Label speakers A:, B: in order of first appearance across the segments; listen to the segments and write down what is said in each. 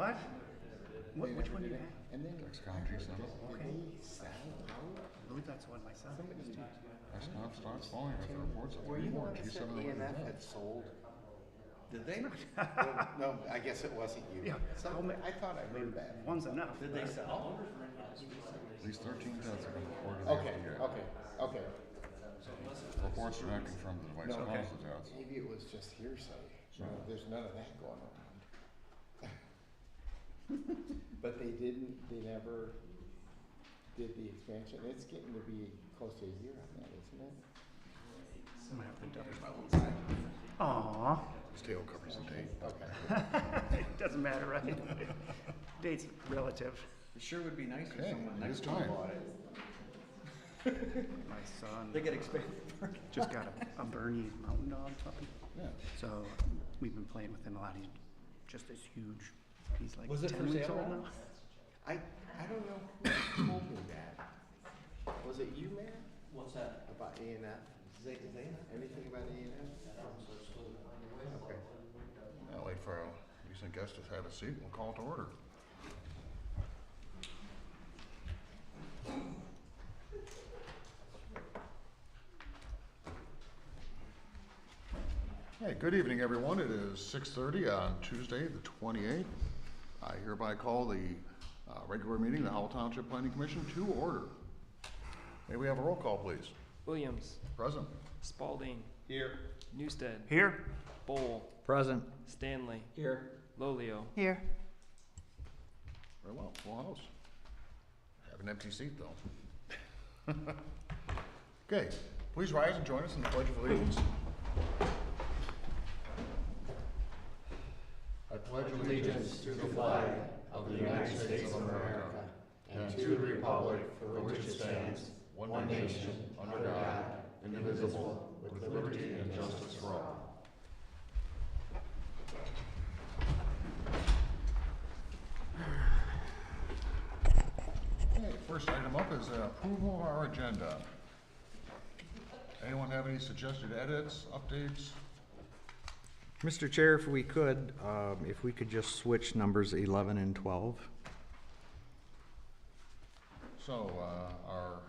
A: What? Which one do you have?
B: And then
C: Ex-con G7.
A: Okay.
B: sell out.
A: I believe that's the one my son used to.
C: Ex-con starts falling with the reports of
B: Were
C: three
B: you the
C: more
B: one that said
C: G7
B: A&F
C: related
B: had
C: deaths.
B: sold?
D: Did they?
B: No, I guess it wasn't you.
A: Yeah.
B: I thought I heard that.
A: One's enough.
D: Did they sell?
C: At least 13 deaths have been reported
B: Okay,
C: year.
B: okay.
C: Reports are not confirmed the device
B: No,
C: caused the deaths.
B: maybe it was just hearsay. You know, there's none of that going on. But they never did the expansion. It's getting to be close to a year on that, isn't it?
A: I'm gonna have to double. Aww.
C: His tail covers the tape.
B: Okay.
A: It doesn't matter, right? Date's relative.
D: It sure would be nice if
C: Okay,
D: someone
C: it is
D: next door
C: time.
D: bought it.
A: My son
D: They get expanded.
A: just got a Bernese mountain dog puppy.
C: Yeah.
A: So we've been playing with him a lot. He's just this huge. He's like
D: Was it
A: 10
D: for
A: weeks
D: sale
A: old
D: now?
A: now.
B: I don't know who told me that. Was it you, Matt?
D: What's that?
B: About A&F? Anything about A&F? Okay.
C: I'll wait for a recent guest to have a seat. We'll call to order. Hey, good evening, everyone. It is 6:30 on Tuesday, the 28th. I hereby call the regular meeting of the Howell Township Planning Commission to order. May we have a roll call, please?
E: Williams,
C: Present.
E: Spalding,
D: Here.
E: Newstead,
A: Here.
E: Bowl,
D: Present.
E: Stanley,
D: Here.
E: Lolio.
A: Here.
C: Very well, full house. Have an empty seat, though. Okay, please rise and join us in the Pledge of Allegiance. I pledge allegiance to the flag of the United States of America and to the republic for which it stands, one nation, under God, indivisible, with liberty and justice for all. Okay, first item up is approval of our agenda. Anyone have any suggested edits, updates?
F: Mr. Chair, if we could just switch numbers 11 and 12.
C: So, our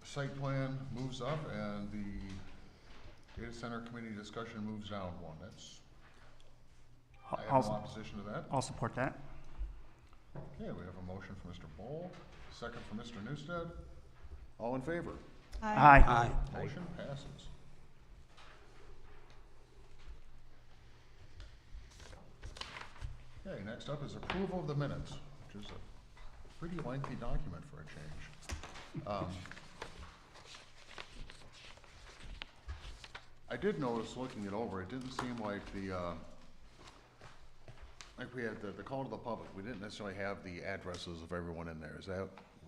C: site plan moves up and the data center committee discussion moves down one. I have no opposition to that.
A: I'll support that.
C: Okay, we have a motion from Mr. Bowl, second from Mr. Newstead. All in favor?
A: Aye.
C: Motion passes. Okay, next up is approval of the minutes, which is a pretty lengthy document for a change. I did notice, looking it over, it didn't seem like like we had the call to the public, we didn't necessarily have the addresses of everyone in there.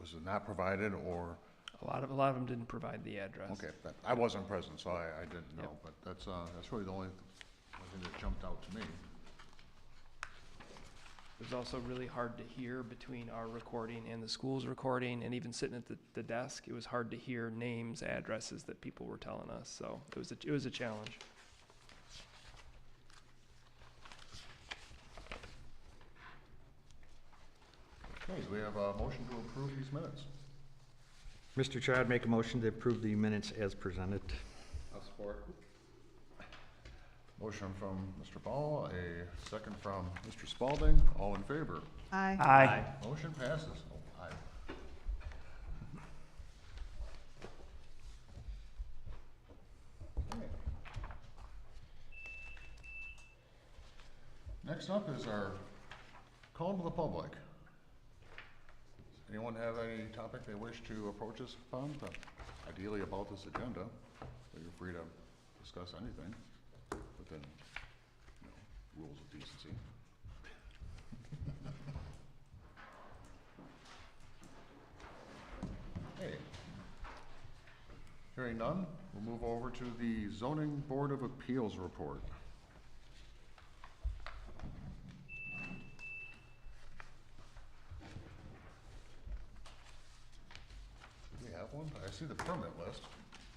C: Was it not provided, or?
E: A lot of them didn't provide the address.
C: Okay, I wasn't present, so I didn't know,
E: Yep.
C: but that's really the only thing that jumped out to me.
E: It was also really hard to hear between our recording and the school's recording, and even sitting at the desk, it was hard to hear names, addresses that people were telling us, so it was a challenge.
C: Okay, do we have a motion to approve these minutes?
F: Mr. Chair, I'd make a motion to approve the minutes as presented.
B: I'll support.
C: Motion from Mr. Ball, a second from Mr. Spalding. All in favor?
A: Aye.
C: Motion passes. Oh, aye. Okay. Next up is our call to the public. Does anyone have any topic they wish to approach us upon, ideally about this agenda? So you're free to discuss anything within, rules of decency. Okay. Hearing none, we'll move over to the Zoning Board of Appeals report. Do we have one? I see the permit list.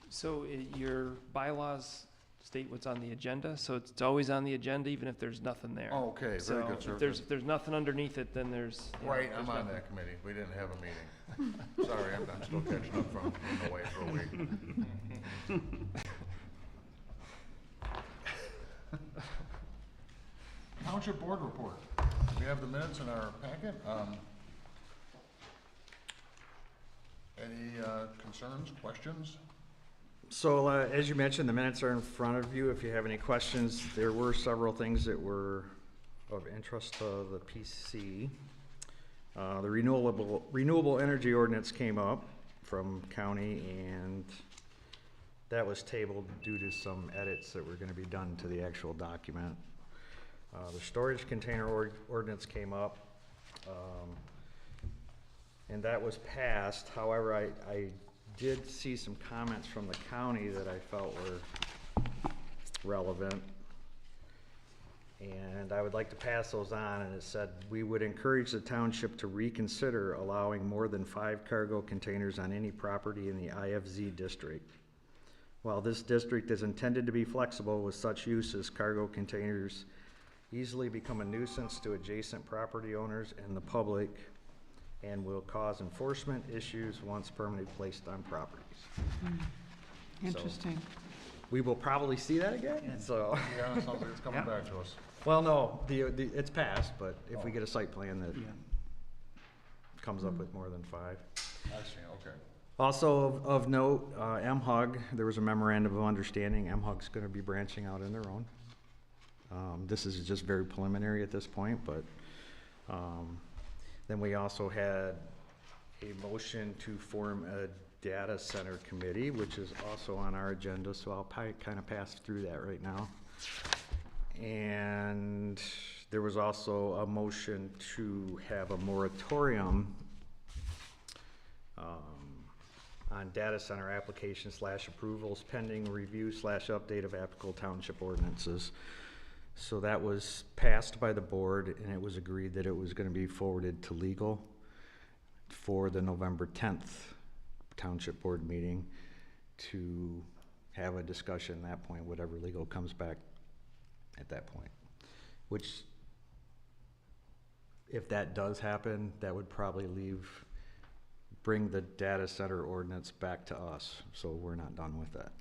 E: So your bylaws state what's on the agenda, so it's always on the agenda, even if there's nothing there.
C: Oh, okay, very
E: So
C: good, sir.
E: if there's nothing underneath it, then there's. you know,
C: Right, I'm
E: there's
C: on
E: nothing.
C: that committee. We didn't have a meeting. Sorry, I'm still catching up from being away for a week. Township Board report. We have the minutes in our packet. Any concerns, questions?
F: So, as you mentioned, the minutes are in front of you. If you have any questions, there were several things that were of interest to the PC. The renewable energy ordinance came up from county, and that was tabled due to some edits that were gonna be done to the actual document. The storage container ordinance came up, and that was passed. However, I did see some comments from the county that I felt were relevant. And I would like to pass those on, and it said, we would encourage the township to reconsider allowing more than 5 cargo containers on any property in the IFZ district. While this district is intended to be flexible with such uses, cargo containers easily become a nuisance to adjacent property owners and the public, and will cause enforcement issues once permanently placed on properties.
G: Interesting.
F: We will probably see that again, so.
C: Yeah, it sounds like it's coming back to us.
F: Well, no, it's passed, but if we get a site plan that
A: Yeah.
F: comes up with more than 5.
C: I see, okay.
F: Also of note, MHUG, there was a memorandum of understanding. MHUG's gonna be branching out on their own. This is just very preliminary at this point, but, then we also had a motion to form a data center committee, which is also on our agenda, so I'll kind of pass through that right now. And there was also a motion to have a moratorium on data center applications / approvals pending review / update of applicable township ordinances. So that was passed by the board, and it was agreed that it was gonna be forwarded to legal for the November 10th township board meeting to have a discussion at that point, whatever legal comes back at that point. Which, if that does happen, that would probably bring the data center ordinance back to us, so we're not done with that.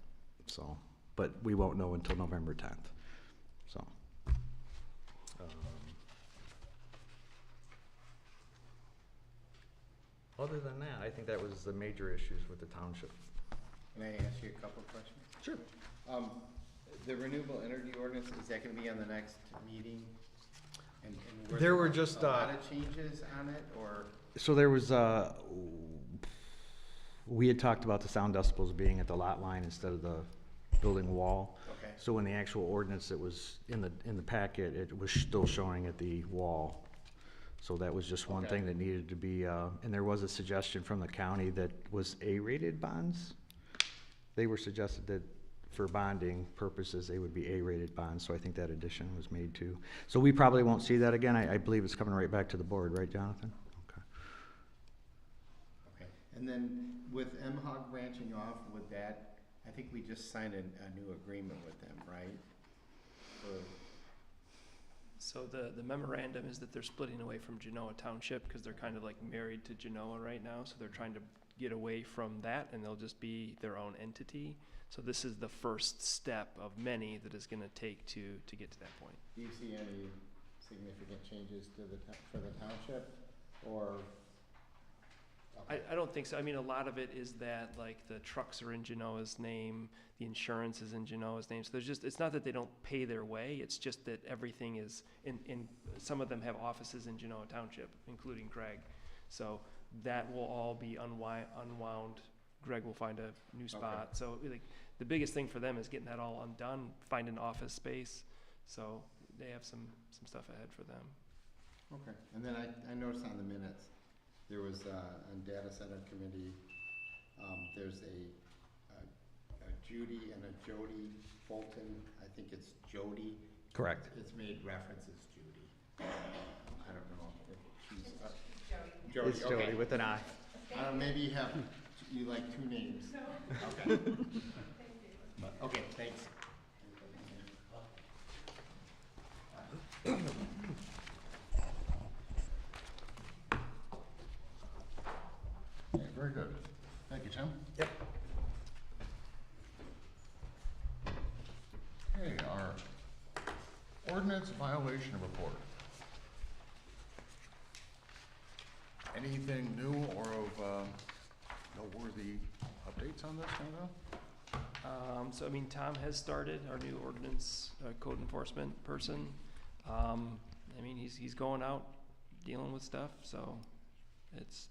F: So, but we won't know until November 10th, so. Other than that, I think that was the major issues with the township.
B: Can I ask you a couple of questions?
F: Sure.
B: The renewable energy ordinance, is that gonna be on the next meeting? And
F: There were just,
B: a lot of changes on it, or?
F: So there was, we had talked about the sound decibels being at the lot line instead of the building wall.
B: Okay.
F: So in the actual ordinance that was in the packet, it was still showing at the wall. So that was just one
B: Okay.
F: thing that needed to be, and there was a suggestion from the county that was A-rated bonds. They were suggested that for bonding purposes, they would be A-rated bonds, so I think that addition was made too. So we probably won't see that again. I believe it's coming right back to the board, right, Jonathan? Okay.
B: Okay, and then with MHOG branching off, with that, I think we just signed a new agreement with them, right?
E: So the memorandum is that they're splitting away from Genoa Township because they're kind of like married to Genoa right now. So they're trying to get away from that, and they'll just be their own entity. So this is the first step of many that is gonna take to get to that point.
B: Do you see any significant changes to for the township, or?
E: I don't think so. I mean, a lot of it is that, like, the trucks are in Genoa's name, the insurance is in Genoa's name. So there's just, it's not that they don't pay their way, it's just that everything is some of them have offices in Genoa Township, including Greg. So that will all be unwound. Greg will find a new spot.
B: Okay.
E: So, like, the biggest thing for them is getting that all undone, find an office space. So they have some stuff ahead for them.
B: Okay, and then I noticed on the minutes, there was, on data center committee, there's a Judy and a Jody Fulton, I think it's Jody.
F: Correct.
B: It's made references Judy. I don't know if she's, Jody,
F: It's Jody
B: okay.
F: with an I.
B: Maybe you like 2 names. Okay. Okay, thanks.
C: Very good. Thank you, Tim.
F: Yep.
C: Okay, our ordinance violation report. Anything new or of noteworthy updates on this, Kendra?
E: So I mean, Tom has started, our new ordinance, code enforcement person. I mean, he's going out, dealing with stuff, so it's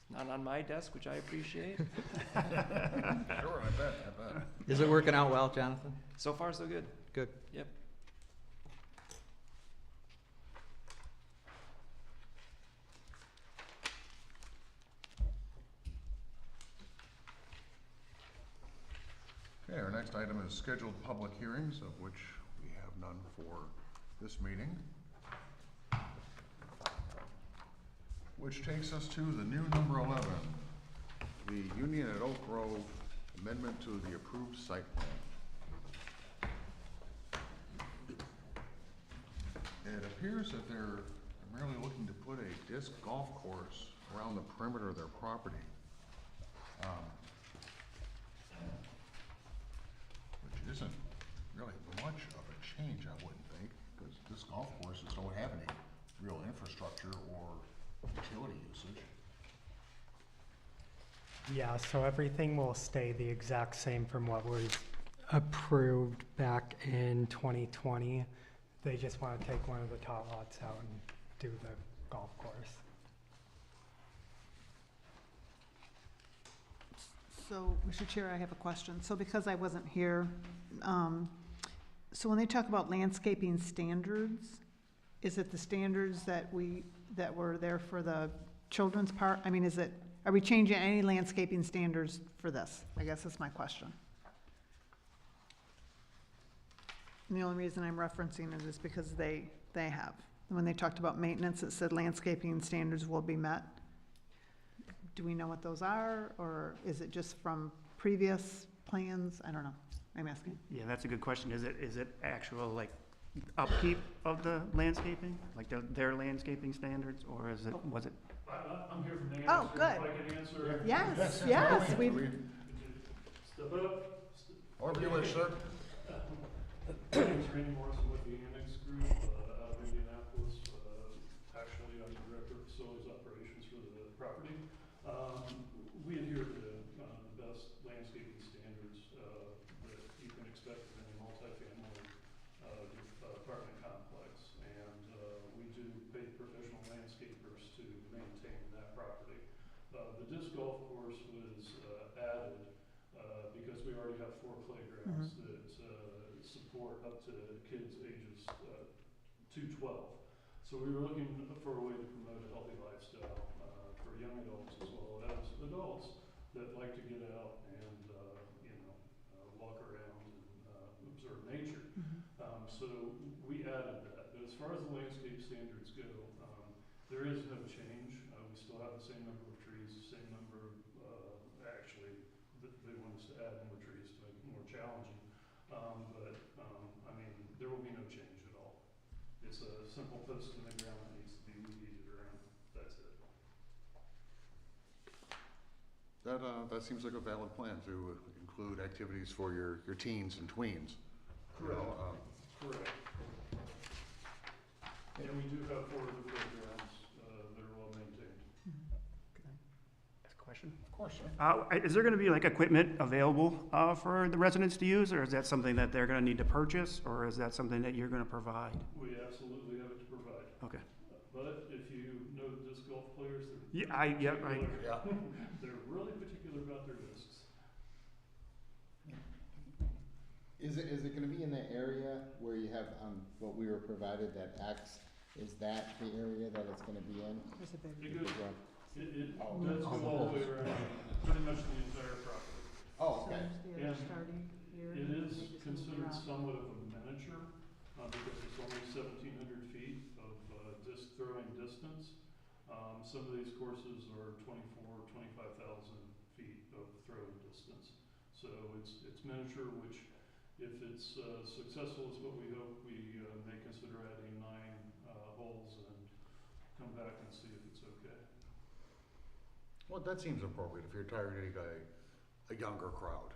E: not on my desk, which I appreciate.
C: Sure, I bet.
F: Is it working out well, Jonathan?
E: So far, so good.
F: Good.
E: Yep.
C: Okay, our next item is scheduled public hearings, of which we have none for this meeting. Which takes us to the new number 11, the Union at Oak Grove amendment to the approved site plan. It appears that they're merely looking to put a disc golf course around the perimeter of their property. Which isn't really much of a change, I wouldn't think, because this golf courses don't have any real infrastructure or utility usage.
G: Yeah, so everything will stay the exact same from what was approved back in 2020. They just want to take one of the top lots out and do the golf course.
H: So, Mr. Chair, I have a question. So because I wasn't here, so when they talk about landscaping standards, is it the standards that were there for the children's park? I mean, are we changing any landscaping standards for this? I guess that's my question. And the only reason I'm referencing it is because they have. When they talked about maintenance, it said landscaping standards will be met. Do we know what those are, or is it just from previous plans? I don't know. I'm asking.
A: Yeah, that's a good question. Is it actual, like, upkeep of the landscaping? Like their landscaping standards, or was it?
I: I'm here from the
H: Oh,
I: answer.
H: good.
I: If I can answer.
H: Yes,
C: Go
H: yes,
C: ahead.
H: we,
I: Step up.
C: However you wish, sir.
I: My name's Randy Morrison with the Annex Group out of Indianapolis. Actually, I'm the Director of Facilities Operations for the property. We adhere to the best landscaping standards that you can expect in any multifamily apartment complex. And we do pay professional landscapers to maintain that property. The disc golf course was added because we already have 4 playgrounds that support up to kids ages 2 to 12. So we were looking for a way to promote a healthy lifestyle for young adults as well as adults that like to get out and walk around and observe nature. So we added that. But as far as the landscape standards go, there is no change. We still have the same number of trees, the same number of, actually, they want us to add more trees to make it more challenging. I mean, there will be no change at all. It's a simple post in the ground that needs to be weeded around. That's it.
C: That seems like a valid plan to include activities for your teens and tweens.
I: Correct. Correct. And we do have 4 other playgrounds that are well maintained.
A: That's a question.
C: Of course, sir.
A: Is there going to be like equipment available for the residents to use, or is that something that they're going to need to purchase, or is that something that you're going to provide?
I: We absolutely have it to provide.
A: Okay.
I: But if you know the disc golf players,
A: Yeah,
I: they're really particular about their discs.
B: Is it gonna be in the area where you have, what we were provided, that X, is that the area that it's gonna be in?
H: there's a big,
I: It goes, it
B: Oh,
I: does go all the way around, pretty much the entire property.
B: Oh,
H: so
B: okay.
H: there's the other
I: And
H: starting here.
I: It
H: and they
I: is
H: just move
I: considered
H: around.
I: somewhat of a miniature, because it's only 1,700 feet of disc throwing distance. Some of these courses are 25,000 feet of throwing distance. So it's miniature, which if it's successful is what we hope, we may consider adding 9 holes and come back and see if it's okay.
C: Well, that seems appropriate if you're targeting a younger crowd.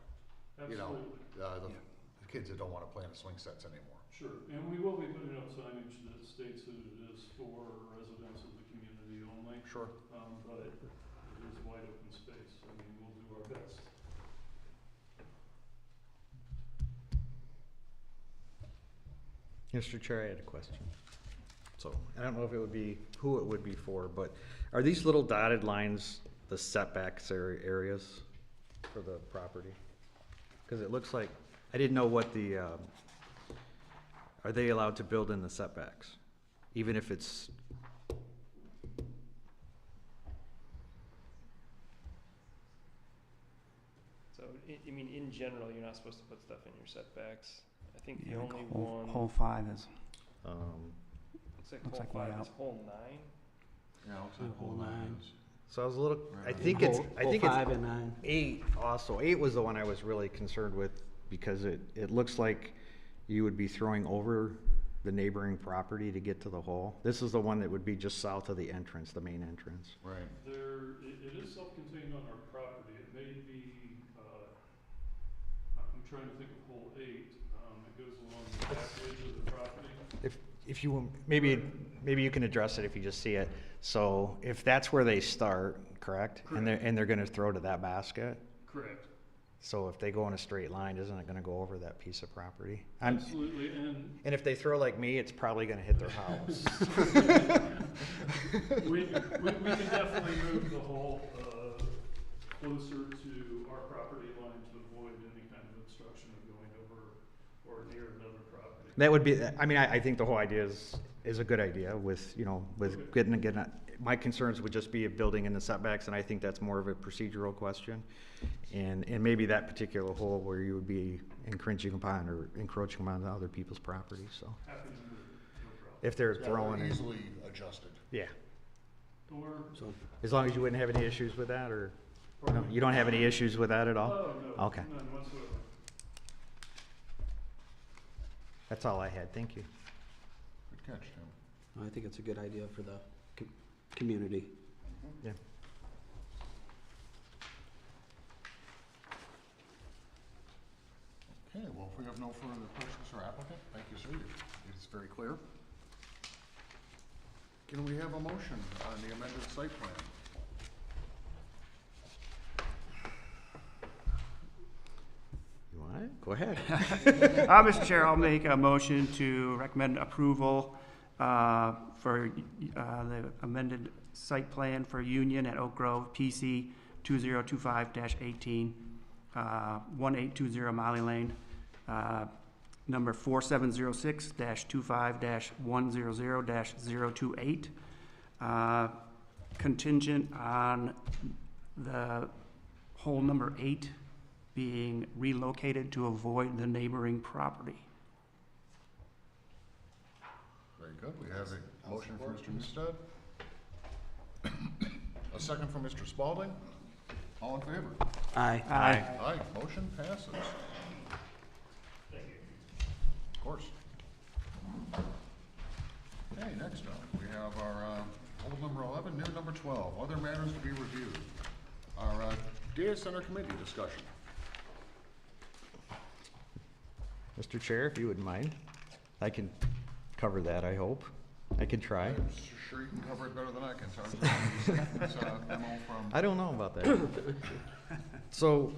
C: You know,
I: Absolutely,
C: the kids that don't wanna play in the swing sets anymore.
I: sure. And we will be putting up signage that states that it is for residents of the community only.
C: Sure.
I: But it is wide open space. I mean, we'll do our best.
F: Mr. Chair, I had a question. So, I don't know if it would be, who it would be for, but are these little dotted lines the setbacks areas for the property? Because it looks like, I didn't know what the, are they allowed to build in the setbacks? Even if it's,
E: So, I mean, in general, you're not supposed to put stuff in your setbacks. I think the
A: Yeah,
E: only
A: hole-
E: one,
A: Hole 5 is,
E: looks
A: looks
E: like hole
A: like way
E: 5 is
A: out.
E: hole 9.
C: Yeah, looks like
J: Hole
C: hole nine
J: nine.
C: is.
F: so I was a little, I
C: Right.
F: think it's, I think it's
J: 5 and 9.
F: 8 also. 8 was the one I was really concerned with because it looks like you would be throwing over the neighboring property to get to the hole. This is the one that would be just south of the entrance, the main entrance.
C: Right.
I: It is self-contained on our property. It may be, I'm trying to think of hole 8. It goes along the back edge of the property.
F: If you, maybe you can address it if you just see it. So if that's where they start, correct? And they're gonna throw to that basket?
I: Correct.
F: So if they go in a straight line, isn't it gonna go over that piece of property?
I: Absolutely, and
F: And if they throw like me, it's probably gonna hit their house.
I: we can definitely move the hole closer to our property line to avoid any kind of obstruction of going over or near another property.
F: That would be, I mean, I think the whole idea is a good idea with, you know, with
I: Okay.
F: getting, my concerns would just be of building in the setbacks, and I think that's more of a procedural question. And maybe that particular hole where you would be encroaching upon other people's property, so.
I: Happy to move it, no problem.
F: If they're
C: Yeah,
F: throwing,
C: they're easily adjusted.
F: yeah,
I: Or,
J: So,
F: as long as you wouldn't have any issues with that, or, no,
I: pardon?
F: you don't have any issues with that at all?
I: Oh, no,
F: Okay.
I: none whatsoever.
F: That's all I had, thank you.
C: Good catch, Tim.
J: I think it's a good idea for the community.
F: Yeah.
C: Okay, well, if we have no further questions for applicant, thank you, sir. It's very clear. Can we have a motion on the amended site plan?
F: You want it? Go ahead.
A: Mr. Chair, I'll make a motion to recommend approval for the amended site plan for Union at Oak Grove, PC 2025-18, 1820 Molly Lane, number 4706-25-100-028, contingent on the hole number 8 being relocated to avoid the neighboring property.
C: Very good. We have a motion from Mr. Newstead. A second from Mr. Spalding. All in favor?
J: Aye.
A: Aye.
C: Aye, motion passes.
I: Thank you.
C: Of course. Okay, next up, we have our old number 11, new number 12, other matters to be reviewed. Our data center committee discussion.
F: Mr. Chair, if you wouldn't mind, I can cover that, I hope. I can try.
C: I'm sure you can cover it better than I can, so it's a memo from.
F: I don't know about that. So,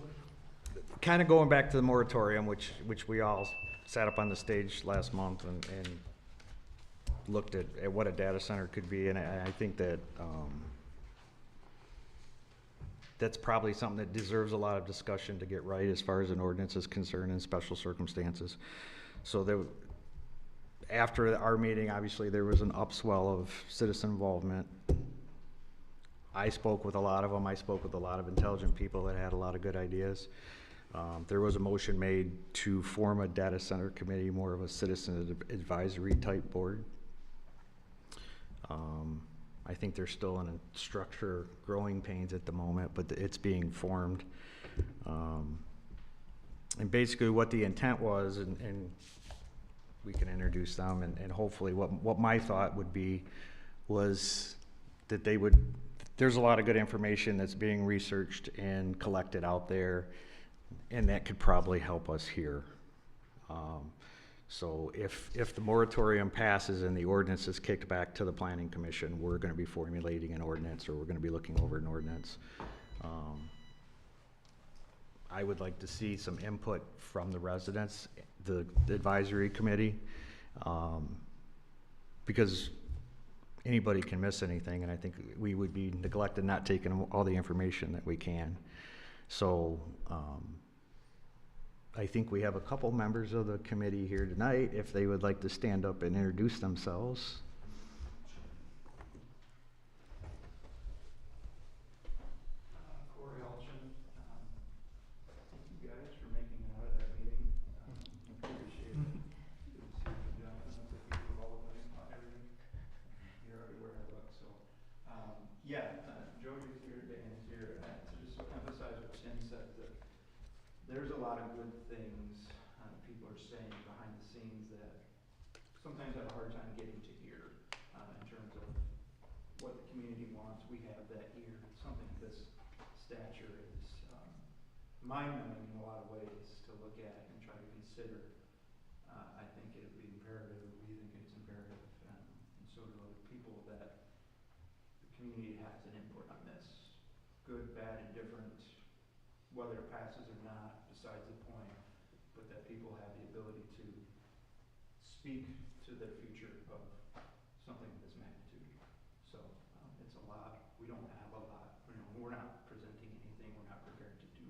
F: kind of going back to the moratorium, which we all sat up on the stage last month and looked at what a data center could be, and I think that that's probably something that deserves a lot of discussion to get right as far as an ordinance is concerned in special circumstances. So there, after our meeting, obviously, there was an upswell of citizen involvement. I spoke with a lot of them. I spoke with a lot of intelligent people that had a lot of good ideas. There was a motion made to form a data center committee, more of a citizen advisory type board. I think they're still in a structure growing pains at the moment, but it's being formed. And basically what the intent was, and we can introduce them, and hopefully what my thought would be was that they would, there's a lot of good information that's being researched and collected out there, and that could probably help us here. So if the moratorium passes and the ordinance is kicked back to the planning commission, we're gonna be formulating an ordinance, or we're gonna be looking over an ordinance. I would like to see some input from the residents, the advisory committee, because anybody can miss anything, and I think we would be neglected not taking all the information that we can. So, I think we have a couple members of the committee here tonight, if they would like to stand up and introduce themselves.
K: Corey Alchin, thank you guys for making it out of that meeting. Appreciate it. Good to see you, Jonathan, and thank you for all of everything. You're everywhere I look, so. Jody's here, Dan's here, and to just emphasize what Tim said, that there's a lot of good things people are saying behind the scenes that sometimes have a hard time getting to hear in terms of what the community wants. We have that ear. Something of this stature is mind-numbing in a lot of ways to look at and try to consider. I think it would be imperative, we think it's imperative, and so do other people, that the community has an input on this. Good, bad, indifferent, whether it passes or not, besides the point, but that people have the ability to speak to the future of something of this magnitude. So it's a lot. We don't have a lot. We're not presenting anything. We're not prepared to do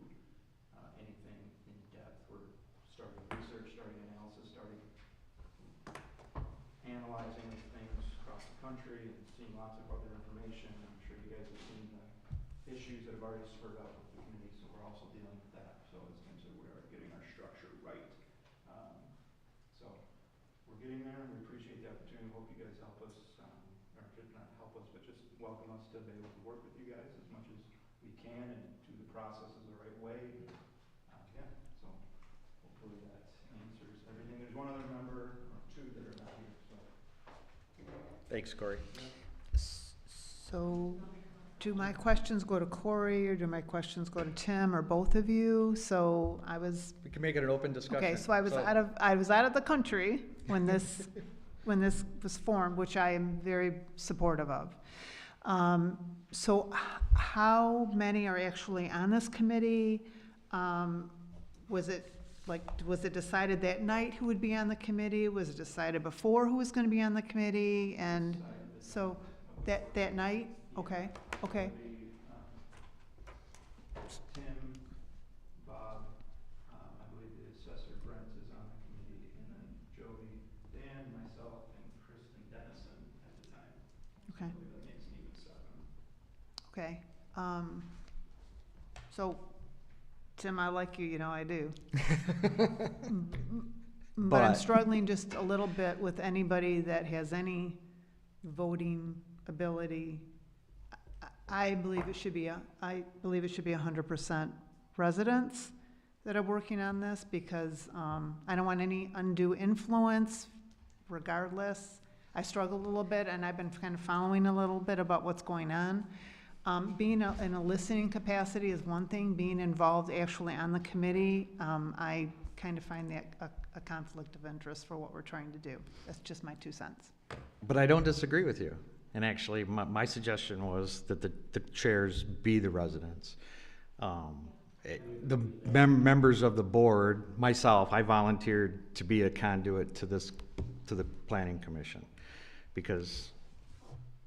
K: anything in depth. We're starting research, starting analysis, starting analyzing things across the country and seeing lots of other information. I'm sure you guys have seen the issues that have already spurred up with the community, so we're also dealing with that. So as Tim said, we are getting our structure right. So we're getting there, and we appreciate the opportunity. Hope you guys help us, or just not help us, but just welcome us to be able to work with you guys as much as we can and do the processes the right way. So hopefully that answers everything. There's one other member or two that are not here, so.
F: Thanks, Corey.
H: So, do my questions go to Corey, or do my questions go to Tim, or both of you? So I was,
D: We can make it an open discussion.
H: okay, so I was out of the country when this, when this was formed, which I am very supportive of. So how many are actually on this committee? Was it decided that night who would be on the committee? Was it decided before who was gonna be on the committee? And so, that night? Okay, okay.
K: Tim, Bob, I believe the assessor Brent is on the committee, and then Jody, Dan, myself, and Kristen Dennison at the time.
H: Okay.
K: I believe that makes me 7.
H: Okay, so, Tim, I like you, you know I do. But I'm
F: But-
H: struggling just a little bit with anybody that has any voting ability. I believe it should be 100% residents that are working on this, because I don't want any undue influence regardless. I struggle a little bit, and I've been kind of following a little bit about what's going on. Being in a listening capacity is one thing. Being involved actually on the committee, I kind of find that a conflict of interest for what we're trying to do. That's just my 2 cents.
F: But I don't disagree with you. And actually, my suggestion was that the chairs be the residents. The members of the board, myself, I volunteered to be a conduit to the planning commission, because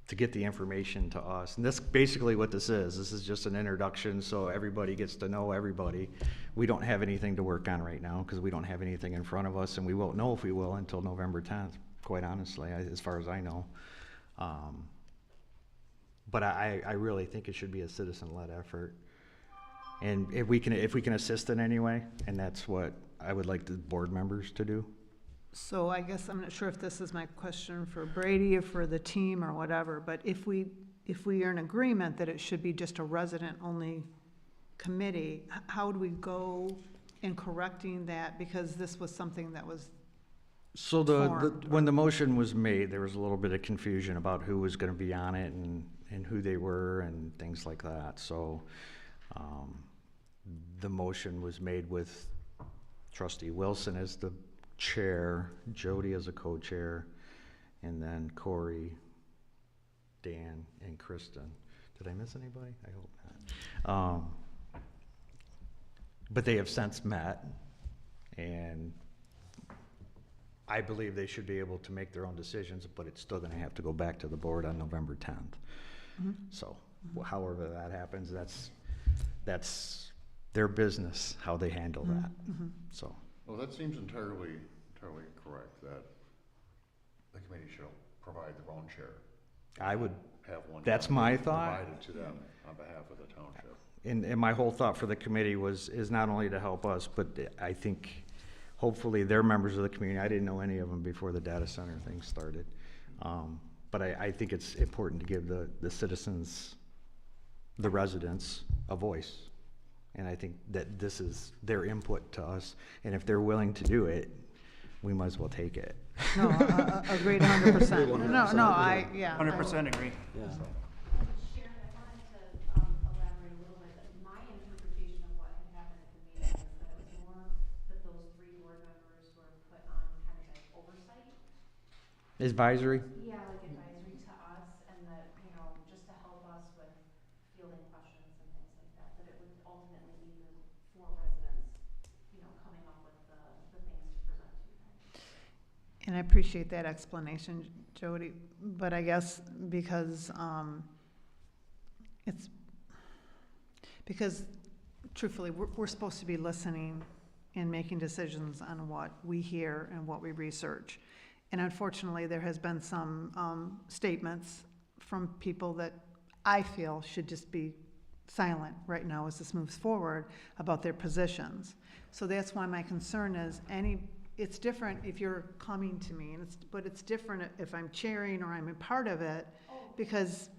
F: to get the information to us, and that's basically what this is. This is just an introduction, so everybody gets to know everybody. We don't have anything to work on right now, because we don't have anything in front of us, and we won't know if we will until November 10th, quite honestly, as far as I know. But I really think it should be a citizen-led effort. And if we can assist in any way, and that's what I would like the board members to do.
H: So I guess I'm not sure if this is my question for Brady or for the team or whatever, but if we are in agreement that it should be just a resident-only committee, how would we go in correcting that? Because this was something that was
F: So
H: formed,
F: when the motion was made, there was a little bit of confusion about who was gonna be on it and who they were and things like that, so, the motion was made with trustee Wilson as the chair, Jody as a co-chair, and then Corey, Dan, and Kristen. Did I miss anybody? I hope not. But they have since met, and I believe they should be able to make their own decisions, but it's still gonna have to go back to the board on November 10th. So, however that happens, that's their business, how they handle that, so.
C: Well, that seems entirely correct, that the committee should provide their own chair.
F: I would,
C: Have one.
F: that's my thought.
C: Provided to them on behalf of the township.
F: And my whole thought for the committee is not only to help us, but I think hopefully they're members of the community. I didn't know any of them before the data center thing started. But I think it's important to give the citizens, the residents, a voice. And I think that this is their input to us. And if they're willing to do it, we might as well take it.
H: No, agreed 100%. No, yeah.
A: 100% agree.
J: Yeah.
L: Sharon, I wanted to elaborate a little bit. My interpretation of what had happened at the meeting is that it was more that those 3 board members were put on kind of like oversight.
F: Advisory?
L: Yeah, like advisory to us, and that, you know, just to help us with fielding questions and things like that, that it would ultimately be the 4 residents, you know, coming up with the things to present to you guys.
H: And I appreciate that explanation, Jody, but I guess because, because truthfully, we're supposed to be listening and making decisions on what we hear and what we research. And unfortunately, there has been some statements from people that I feel should just be silent right now as this moves forward about their positions. So that's why my concern is it's different if you're coming to me, but it's different if I'm chairing or I'm a part of it, because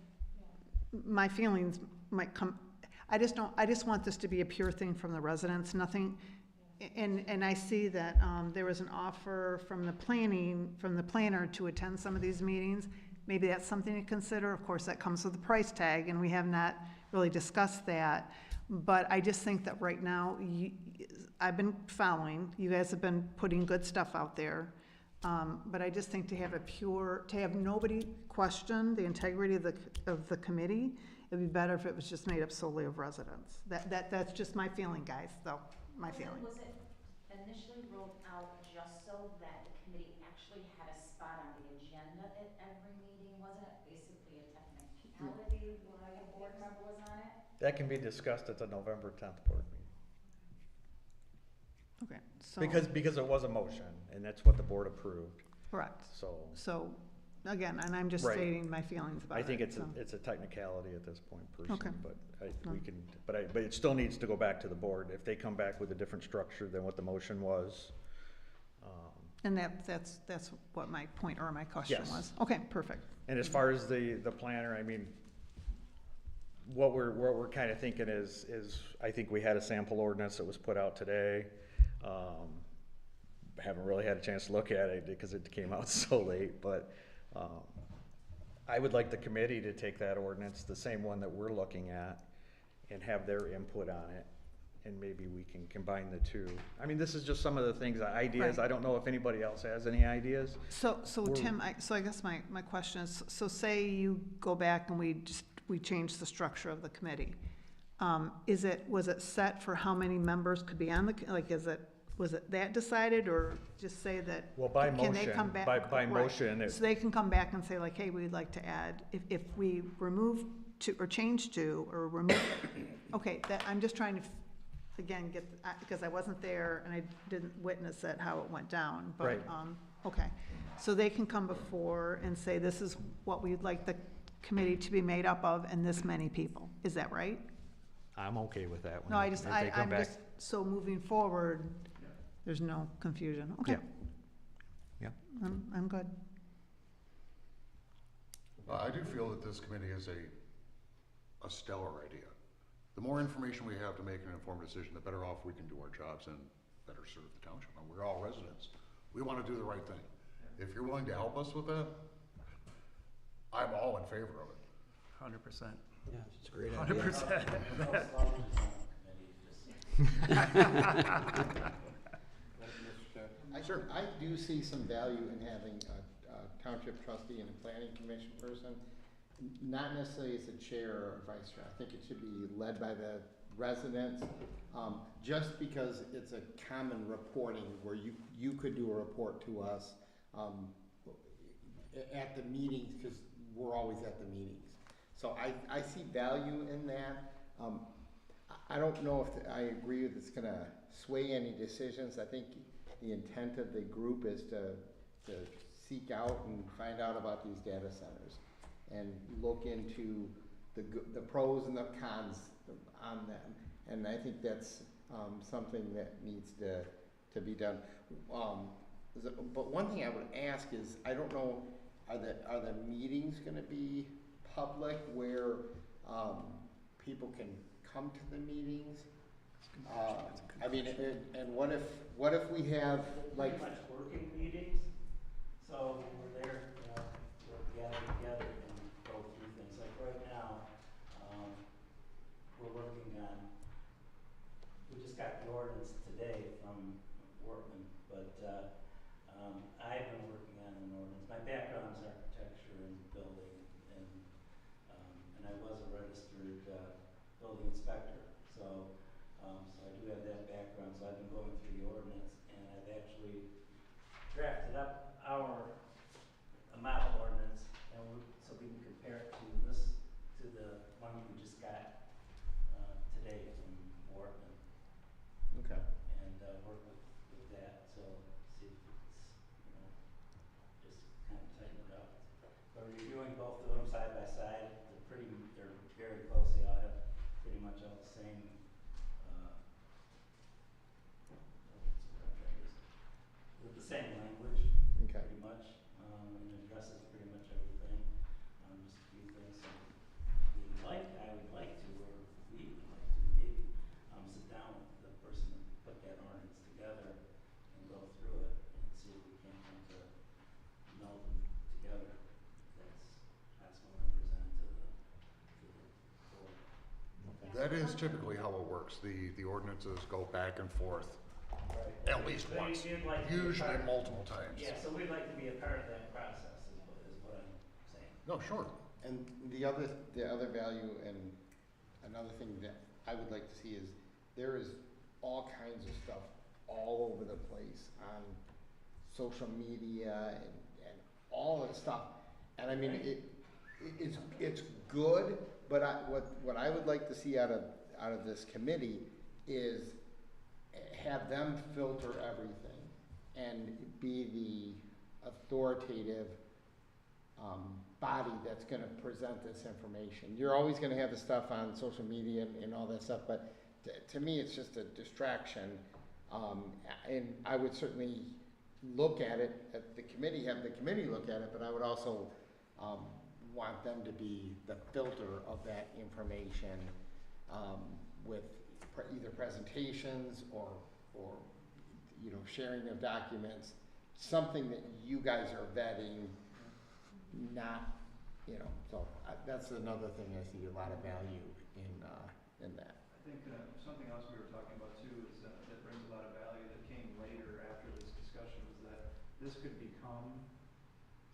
H: my feelings might come. I just want this to be a pure thing from the residents, nothing. And I see that there was an offer from the planner to attend some of these meetings. Maybe that's something to consider. Of course, that comes with a price tag, and we have not really discussed that. But I just think that right now, I've been following, you guys have been putting good stuff out there. But I just think to have nobody question the integrity of the committee, it'd be better if it was just made up solely of residents. That's just my feeling, guys, though, my feeling.
L: Was it initially rolled out just so that the committee actually had a spot on the agenda at every meeting? Wasn't it basically a technicality why a board member was on it?
F: That can be discussed at the November 10th board meeting.
H: Okay, so.
F: Because it was a motion, and that's what the board approved,
H: Correct.
F: so.
H: Again, and I'm just
F: Right.
H: stating my feelings about it.
F: I think it's
H: so.
F: a technicality at this point personally,
H: Okay.
F: but
H: No.
F: but it still needs to go back to the board. If they come back with a different structure than what the motion was.
H: And that's what my point or my question
F: Yes.
H: was. Okay, perfect.
F: And as far as the planner, I mean, what we're kind of thinking is, I think we had a sample ordinance that was put out today. Haven't really had a chance to look at it because it came out so late, but, I would like the committee to take that ordinance, the same one that we're looking at, and have their input on it, and maybe we can combine the two. I mean, this is just some of the things, ideas.
H: Right.
F: I don't know if anybody else has any ideas.
H: So Tim, I guess my question is, so say you go back and we change the structure of the committee. Was it set for how many members could be on was it that decided, or just say that?
F: Well, by
H: can they
F: motion,
H: come back?
F: by
H: Right.
F: motion,
H: So they can come back and say like, hey, we'd like to add, if we remove to, or change to, or remove, okay, I'm just trying to, again, because I wasn't there and I didn't witness it, how it went down, but,
F: Right.
H: Okay, so they can come before and say, this is what we'd like the committee to be made up of, and this many people, is that right?
F: I'm okay with that one.
H: No,
F: If they come back-
H: so moving forward, there's no confusion, okay.
F: Yeah.
H: I'm good.
C: I do feel that this committee is a stellar idea. The more information we have to make an informed decision, the better off we can do our jobs and better serve the township. And we're all residents We wanna do the right thing. If you're willing to help us with that, I'm all in favor of it.
A: 100%.
J: Yeah, it's a great idea.
A: 100%.
C: Sure.
B: I do see some value in having a township trustee and a planning commission person, not necessarily as a chair or vice chair. I think it should be led by the residents, just because it's a common reporting where you could do a report to us at the meetings, because we're always at the meetings. So I see value in that. I don't know if I agree with it's gonna sway any decisions. I think the intent of the group is to seek out and find out about these data centers and look into the pros and the cons on them. And I think that's something that needs to be done. But one thing I would ask is, I don't know, are the meetings gonna be public where people can come to the meetings? I mean, and what if we have like?
K: Pretty much working meetings, so we're there, you know, we'll gather together and go through things. Like right now, we're working on, we just got the ordinance today from Wortman, but I've been working on an ordinance. My background is architecture and building, and I was a registered building inspector, so I do have that background. So I've been going through the ordinance, and I've actually drafted up our model ordinance, and so we can compare it to the one we just got today from Wortman,
B: Okay.
K: and work with that. So see if it's, you know, just kind of tighten it up. But reviewing both of them side by side, they're very close. They all have pretty much all the same. With the same language,
B: Okay.
K: pretty much, and addresses pretty much everything. Just a few things. So I would like to, or we would like to maybe, sit down with the person that put that ordinance together and go through it and see if we can't come to meld them together. That's when I present to the board.
C: That is typically how it works. The ordinances go back and forth
K: Right.
C: at least
K: So
C: once,
K: you'd like to be a
C: usually
K: part-
C: multiple times.
K: Yeah, so we'd like to be a part of that process, is what I'm saying.
C: No, sure.
B: And the other value, and another thing that I would like to see is, there is all kinds of stuff all over the place on social media and all that stuff. And I mean, it's good, but what I would like to see out of this committee is have them filter everything and be the authoritative body that's gonna present this information. You're always gonna have the stuff on social media and all that stuff, but to me, it's just a distraction. And I would certainly look at it, have the committee look at it, but I would also want them to be the filter of that information with either presentations or you know, sharing of documents, something that you guys are vetting, not, you know, so that's another thing I see a lot of value in that.
K: I think something else we were talking about too is that brings a lot of value that came later after this discussion was that this could become,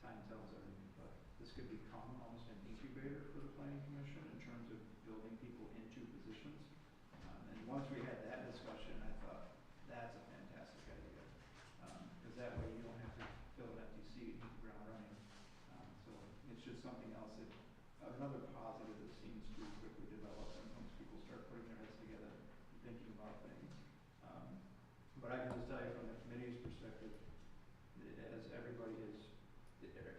K: time tells everything, but this could become almost an incubator for the planning commission in terms of building people into positions. And once we had that discussion, I thought that's a fantastic idea, because that way you don't have to fill an empty seat and hit the ground running. So it's just something else that, another positive that seems to quickly develop once people start putting their heads together and thinking about things. But I can just tell you from the committee's perspective, as everybody is,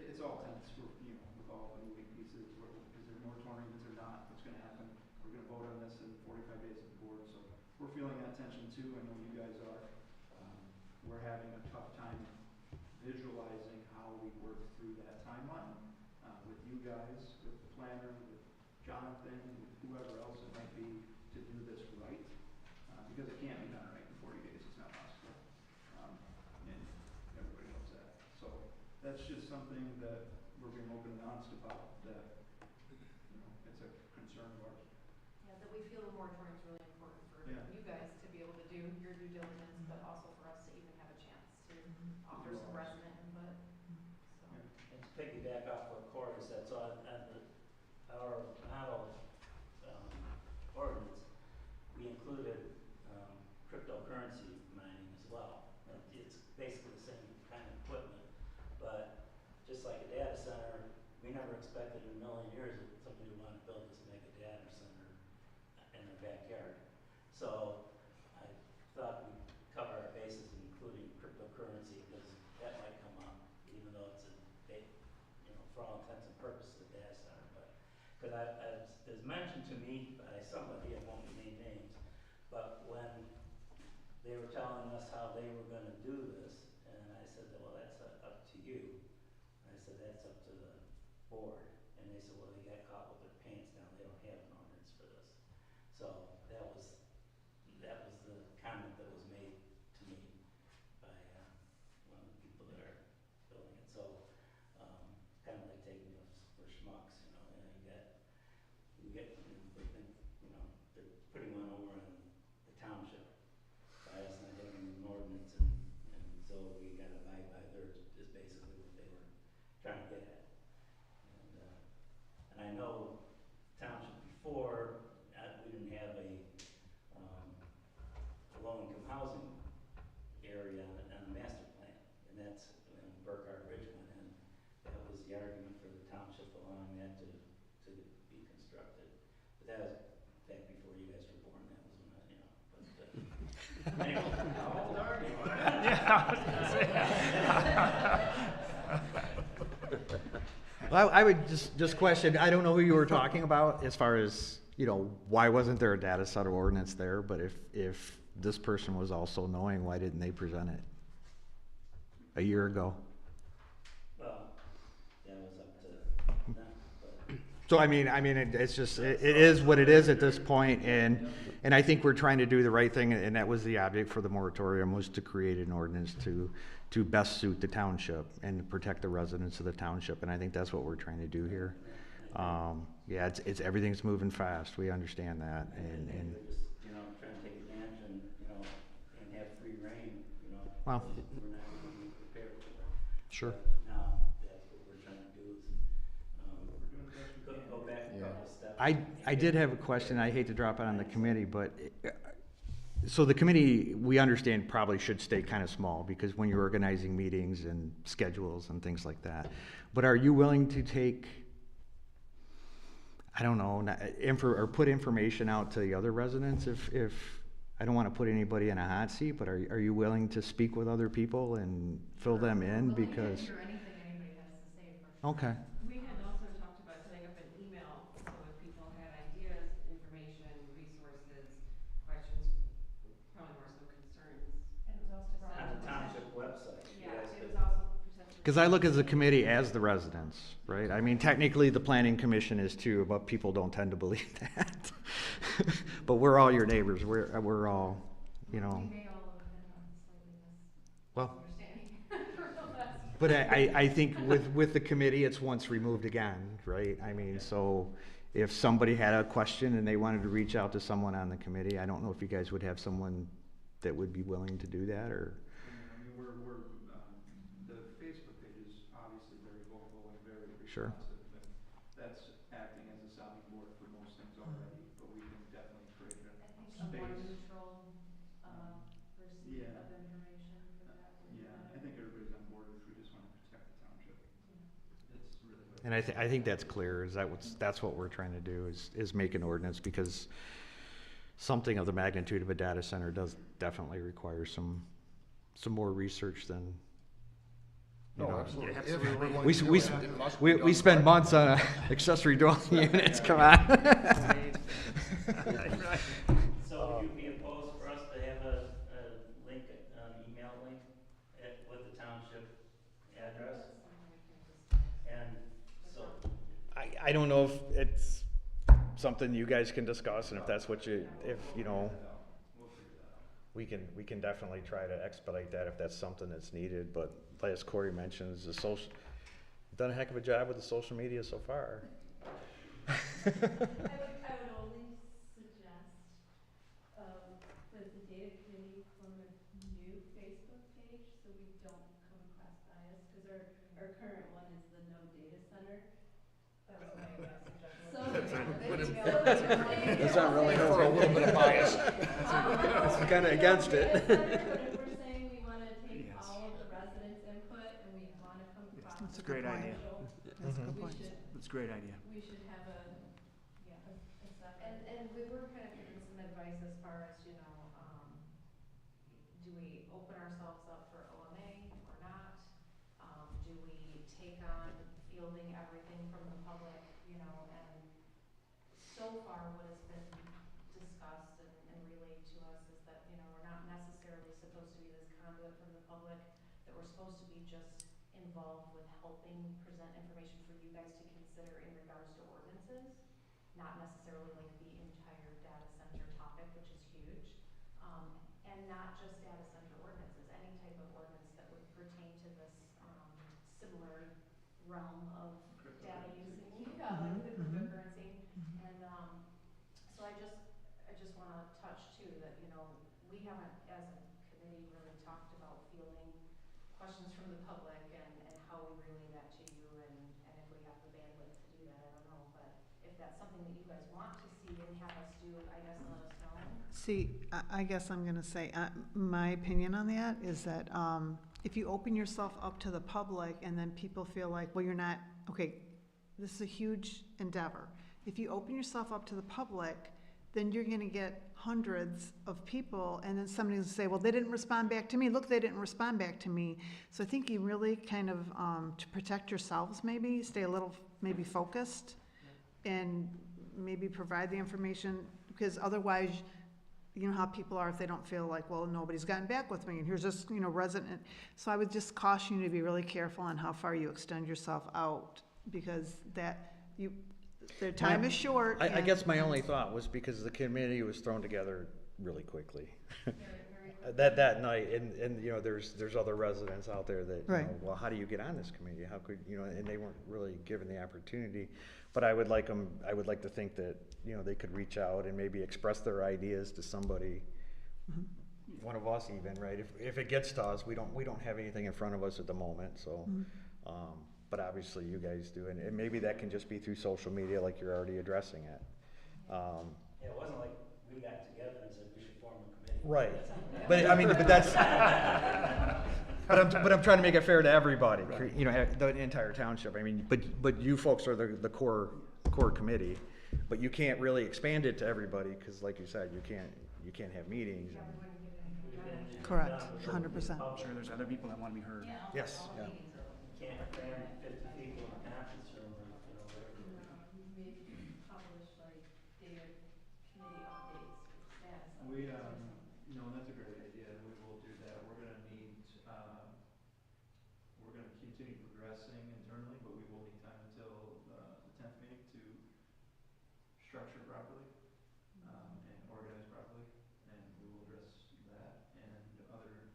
K: it's all tense for, you know, with all the moving pieces, is there moratoriums or not, what's gonna happen? We're gonna vote on this in 45 days at the board, so we're feeling that tension too. I know you guys are. We're having a tough time visualizing how we work through that timeline with you guys, with the planner, with Jonathan, with whoever else it might be to do this right, because it can't be done right in 40 days. It's not possible. And that's just something that we're being open and honest about, that, you know, it's a concern of ours.
L: Yeah, that we feel the moratorium is really important for
K: Yeah.
L: you guys to be able to do your due diligence, but also for us to even have a chance to offer
K: do
L: some
K: ours.
L: resident input, so.
K: Yeah.
M: And to piggyback off what Corey said, so on our model ordinance, we included cryptocurrency mining as well. And it's basically the same kind of equipment, but just like a data center, we never expected in a million years that somebody would want to build this mega data center in their backyard. So I thought we'd cover our bases, including cryptocurrency, because that might come up, even though it's for all intents and purposes, a data center. But because it was mentioned to me by somebody, I won't name names, but when they were telling us how they were going to do this, and I said, well, that's up to you. I said, that's up to the board. And they said, well, they got caught with their pants down. They don't have an ordinance for this. So that was the comment that was made to me by one of the people that are building it. So kind of like taking us for schmucks, you know. And they think, you know, they're putting one over on the township by us not having an ordinance, and so we got to abide by theirs. Is basically what they were trying to get at. And I know township before we didn't have a low-income housing area on the master plan, and that's when Burkhardt Ridge went in. That was the argument for the township allowing that to be constructed. But that was back before you guys were born. That was when you know. But anyway, how old are you?
F: Well, I would just question, I don't know who you were talking about as far as, you know, why wasn't there a data center ordinance there? But if this person was also knowing, why didn't they present it a year ago?
M: Well, that was up to them. But
F: So I mean, it's just, it is what it is at this point, and I think we're trying to do the right thing, and that was the object for the moratorium, was to create an ordinance to best suit the township and to protect the residents of the township, and I think that's what we're trying to do here. Yeah, it's everything's moving fast, we understand that, and
M: they're just, you know, trying to take advantage and, you know, and have free reign, you know.
F: Well.
M: We're not really prepared for it.
F: Sure.
M: But now, that's what we're trying to do is, go back a couple steps.
F: I did have a question, I hate to drop it on the committee, but, so the committee, we understand, probably should stay kind of small, because when you're organizing meetings and schedules and things like that, but are you willing to take, I don't know, or put information out to the other residents if, I don't want to put anybody in a hot seat, but are you willing to speak with other people and fill them in, because?
L: Hear anything anybody has to say, for sure.
F: Okay.
N: We had also talked about setting up an email, so if people had ideas, information, resources, questions, probably more so concerns.
L: And it was also brought
M: On
L: up.
M: the township website. you
N: Yeah,
M: guys
N: it
M: could-
N: was also potentially.
F: Because I look at the committee as the residents, right? I mean, technically, the planning commission is too, but people don't tend to believe that. But we're all your neighbors, we're all, you know,
L: We may all have been on slightly
F: well,
L: misunderstanding for the last.
F: but I think with the committee, it's once removed again, right? I mean, so if somebody had a question and they wanted to reach out to someone on the committee, I don't know if you guys would have someone that would be willing to do that, or?
K: I mean, the Facebook page is obviously very vocal and very
F: Sure.
K: responsive, and that's acting as a sounding board for most things already, but we can definitely create a
L: I think a more
K: space.
L: neutral, receipt
K: Yeah.
L: of information for that would be
K: Yeah, I
L: better.
K: think everybody's on board if we just want to protect the township. It's really what.
F: And I think that's clear, is that's what we're trying to do, is make an ordinance, because something of the magnitude of a data center does definitely require some more research than, you
C: No,
F: know.
C: absolutely. If
A: absolutely.
C: we're going
F: We,
C: to do
F: we,
C: it, it must be
F: we,
C: done
F: we spend
C: correctly.
F: months on accessory dwelling units, come on.
M: So would you be opposed for us to have a link, an email link with the township address? And so,
F: I don't know if it's something you guys can discuss, and if that's what you, if, you know,
K: We'll figure that out.
F: we can definitely try to expedite that if that's something that's needed, but as Corey mentions, done a heck of a job with the social media so far.
L: I would only suggest, that the data committee form a new Facebook page so we don't come across bias, because our current one is the No Data Center. That was my suggestion. So,
J: That's not really
C: For a little bit of bias.
J: It's kind of against it.
L: But if we're saying we wanna take
A: Yes.
L: all of the residents' input and we wanna come across.
H: That's a
L: as
A: great
H: point.
A: idea.
H: That's a good
L: We
H: point.
L: should,
A: That's a great idea.
L: we should have a separate. And we were kind of given some advice as far as, do we open ourselves up for OMA or not? Do we take on fielding everything from the public, and so far what has been discussed and relayed to us is that, we're not necessarily supposed to be this conduit from the public, that we're supposed to be just involved with helping present information for you guys to consider in regards to ordinances, not necessarily like the entire data center topic, which is huge. And not just data center ordinances, any type of ordinance that would pertain to this, similar realm of data using, like the cryptocurrency. And, so I just wanna touch too, that, we haven't, as a committee, really talked about fielding questions from the public and how we relay that to you, and if we have the bandwidth to do that, I don't know, but if that's something that you guys want to see and have us do, I guess let us know.
H: See, I guess I'm gonna say, my opinion on that is that, if you open yourself up to the public and then people feel like, well, you're not, okay, this is a huge endeavor. If you open yourself up to the public, then you're gonna get hundreds of people, and then somebody will say, well, they didn't respond back to me. Look, they didn't respond back to me. So I think you really kind of, to protect yourselves maybe, stay a little maybe focused, and maybe provide the information, because otherwise, you know how people are if they don't feel like, well, nobody's gotten back with me, and here's this, resident. So I would just caution you to be really careful on how far you extend yourself out, because their time is short.
F: I
H: and-
F: guess my only thought was because the committee was thrown together really quickly.
L: Very, very quick.
F: That night, and there's other residents out there that,
H: Right.
F: well, how do you get on this committee? How could, and they weren't really given the opportunity. But I would like to think that, they could reach out and maybe express their ideas to somebody, one of us even, right? If it gets to us, we don't have anything in front of us at the moment, so, but obviously you guys do, and maybe that can just be through social media like you're already addressing it.
M: Yeah, it wasn't like we got together and said we should form a committee.
F: Right, but that's, but I'm trying to make it fair to everybody, the entire township. I mean, but you folks are the core committee, but you can't really expand it to everybody, because like you said, you can't have meetings.
L: Yeah, we wouldn't get anything done.
H: Correct, 100%.
A: I'm sure there's other people that want to be heard.
F: Yes.
M: You can't cram 50 people in a conference room or, whatever.
L: Maybe publish like data committee updates for status.
K: We,
L: updates or something.
K: no, that's a great idea, and we will do that. We're gonna need, we're gonna continue progressing internally, but we will need time until, the 10th meeting to structure properly, and organize properly, and we will address that and other,